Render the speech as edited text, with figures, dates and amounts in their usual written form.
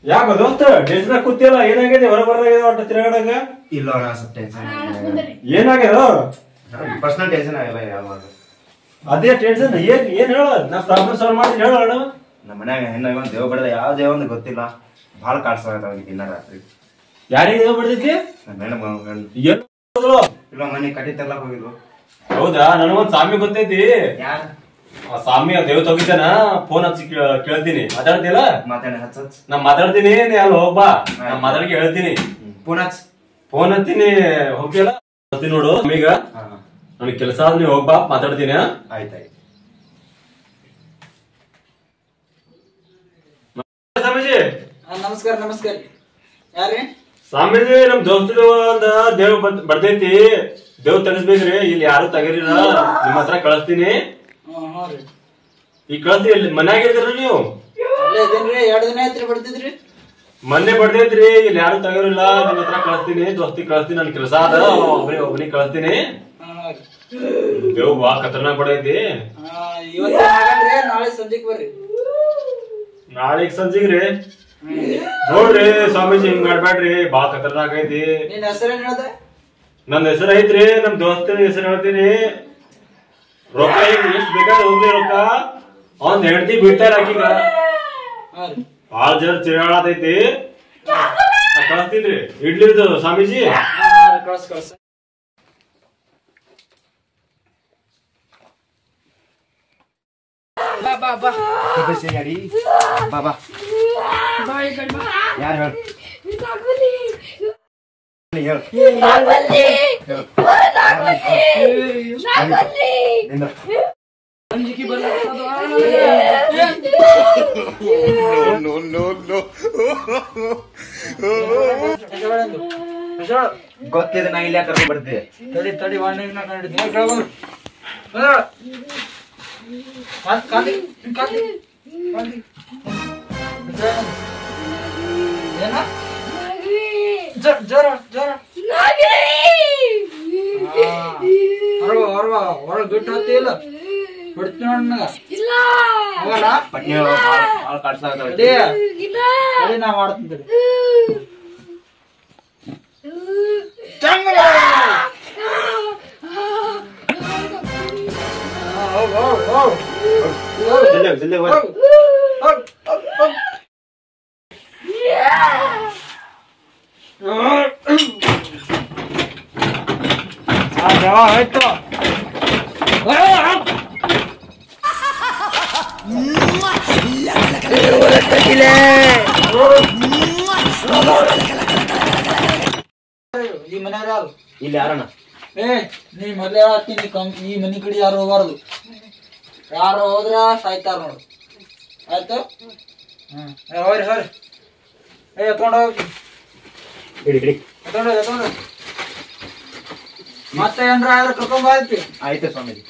ಯಾಕ ದೋಸ್ತ ಟೆನ್ಷನ್ ಕೂತಿಯಲ್ಲ ಏನಾಗಿದೆ ಹೊರ ಬರಲಾಗಿದೆ ಒಟ್ಟ ತಿರುಗಾಡಂಗ ಇಲ್ಲ ಅಣ್ಣ ಸ್ವಲ್ಪ ಟೆನ್ಷನ್ ಏನಾಗ್ಯದ ಪರ್ಸನಲ್ ಟೆನ್ಷನ್ ಆಗಿಲ್ಲ ಯಾವಾಗ ಅದೇ ಟೆನ್ಷನ್ ಏನ್ ಏನ್ ಹೇಳ ನಾ ಪ್ರಾಬ್ಲಮ್ ಸಾಲ್ವ್ ಮಾಡ್ತೀನಿ ಹೇಳ ನಮ್ಮ ಮನ್ಯಾಗ ಹೆಣ್ಣ ದೇವ ಬಡದ ಯಾವ ದೇವ ಅಂತ ಗೊತ್ತಿಲ್ಲ ಭಾಳ ಕಾಡ್ಸಾಗತ್ತ ಅವ್ನಿಗೆ ದಿನ ರಾತ್ರಿ ಯಾರಿಗೆ ಬಡ್ದೈತಿ ಇಲ್ಲ ಮನೆ ಕಟ್ಟಿ ತರ್ಲಾಕ್ ಹೋಗಿದ್ವು ಹೌದಾ ನನಗೊಂದ್ ಸಾಮಿ ಗೊತ್ತೈತಿ ಯಾರ ಆ ಸಾಮಿ ದೇವ್ ತಗಿತಾನ ಫೋನ್ ಹಚ್ಚಿ ಕೇಳ್ತೀನಿ ಮಾತಾಡ್ತಿಲ್ಲ ಮಾತಾಡಿ ಹಚ್ಚ ನಾ ಮಾತಾಡ್ತೀನಿ ನೀ ಅಲ್ಲಿ ಹೋಗ್ಬಾ ನಾ ಮಾತಾಡ್ಕೆ ಹೇಳ್ತೀನಿ ಫೋನ್ ಹಚ್ತೀನಿ ಹೋಗ್ತಿಯಲ್ಲ ಬರ್ತೀನಿ ನೋಡು ಈಗ ನನಗೆ ಕೆಲಸ ಆದ್ ನೀವು ಹೋಗ್ಬಾ ಮಾತಾಡ್ತೀನಿ ಆಯ್ತಾಯ್ತು ಸ್ವಾಮೀಜಿ ನಮಸ್ಕಾರ ನಮಸ್ಕಾರ ಯಾರ್ರಿ ಸ್ವಾಮೀಜಿ ನಮ್ ದೋಸ್ತರು ಒಂದ ದೇವ್ ಬಡ್ದೈತಿ ದೇವ್ ತಗಸ್ಬೇಕ್ರಿ ಇಲ್ಲಿ ಯಾರು ತಗರಿಲ್ಲ ನಿಮ್ ಹತ್ರ ಕಳಿಸ್ತೀನಿ ಈಗ ಕಳಿಸ್ತೀನಿ ಇಲ್ಲಿ ಮನ್ಯಾಗ ಇದ್ರಿ ನೀವು ಅಲ್ಲೇ ಇದೇನ್ರಿ 2 ದಿನ ಆಯ್ತ್ರಿ ಬಡ್ತಿದ್ರಿ ಮೊನ್ನೆ ಬಡ್ದೈತ್ರಿ ಇಲ್ಲಿ ಯಾರು ತಗರಿಲ್ಲ ನಿಮ್ ಹತ್ರ ಕಳಿಸ್ತೀನಿ ದೋಸ್ತಿ ಕಳಿಸ್ತೀನಿ ನನ್ ಕೆಲಸ ಅದ ಒಬ್ಬನಿಗೆ ಕಳಿಸ್ತೀನಿ ದೇವ್ ಬಾ ಖತರ್ನಾಕ್ ಬಡೈತಿ ಇವತ್ತು ನಾಳೆ ಸಂಜೆಗ್ ಬರ್ರಿ ನಾಳೆಗ್ ಸಂಜಿಗ್ರಿ ನೋಡ್ರಿ ಸ್ವಾಮೀಜಿ ಹಿಂಗ್ ಮಾಡ್ಬ್ಯಾಡ್ರಿ ಬಾ ಖತರ್ನಾಕ್ ಐತಿ ನಿನ್ ಹೆಸರೇನ್ ಹೇಳ್ದೆ ನನ್ನ ಹೆಸರು ಐತ್ರಿ ನಮ್ ದೋಸ್ತಿನ ಹೆಸರು ಹೇಳ್ತೀನಿ ರೊಕ್ಕ ಎಷ್ಟ್ ಬೇಕಾದ್ರೆ ಹೋಗ್ಲಿ ರೊಕ್ಕ ಒಂದ್ ಹೆಂಡತಿ ಬಿಡ್ತಾರ ಆಕಿಗ ಬಾಳ ಜನ ಚಿರಾಡತೈತಿ ಕಳಿಸ್ತೀನ್ರಿ ಇಡ್ಲಿದು ಸ್ವಾಮೀಜಿ ಕಳ್ಸ ಕಳ್ಸ ಬಾ ಬಾ ಬಾ ಯಾರಿ ಬಾಬಾ ಯಾರು ಅಂಜಿಕೆ ಬರ್ಲತ್ತದ ಗೊತ್ತಿದೆ ನಾ ಇಲ್ಲಿ ಕರ್ಕೊಂಡು ಬರ್ತಿದ್ದೆ ತಡಿ ತಡಿ ವಾಣಿಗೆ ನಾ ಕಂಡಿದ್ದೆ ಕಾಲಿ ಕಾಲಿ ಕಾಲಿ ಏನ ಜರ ಜರ ಹೊರಗೆ ಬಿಟ್ಟು ಹತ್ತಿ ಇಲ್ಲ ಬಿಡ್ತೀನಿ ನೋಡ ಹೋಗಲ್ಲ ಪಟ್ನಿ ಭಾಳ ಕಾಡ್ಸಾಗತ್ತವ ತಡಿ ನಾ ಮಾಡ್ತೀನಿ ತಡಿ ಜಲ್ದಿ ಆಯ್ತು ಈ ಮನೆ ಯಾರು ಇಲ್ಲಿ ಯಾರಣ್ಣ ನೀ ಮೊದ್ಲೇ ಹೇಳತ್ತೀನಿ ಈ ಮನಿ ಕಡೆ ಯಾರು ಹೋಗ್ಬಾರ್ದು ಯಾರು ಹೋದ್ರ ಸಾಯ್ತಾರ ನೋಡು ಆಯ್ತು ಹೋರಿ ಹೋರಿ ಎತ್ಕೊಂಡು ಹೋಗಿ ಎತ್ಕೊಂಡು ಮತ್ತೆ ಏನ್ರ ಕರ್ಕೊಂಡ್ ಆಯ್ತು ಆಯ್ತು ಸ್ವಾಮೀಜಿ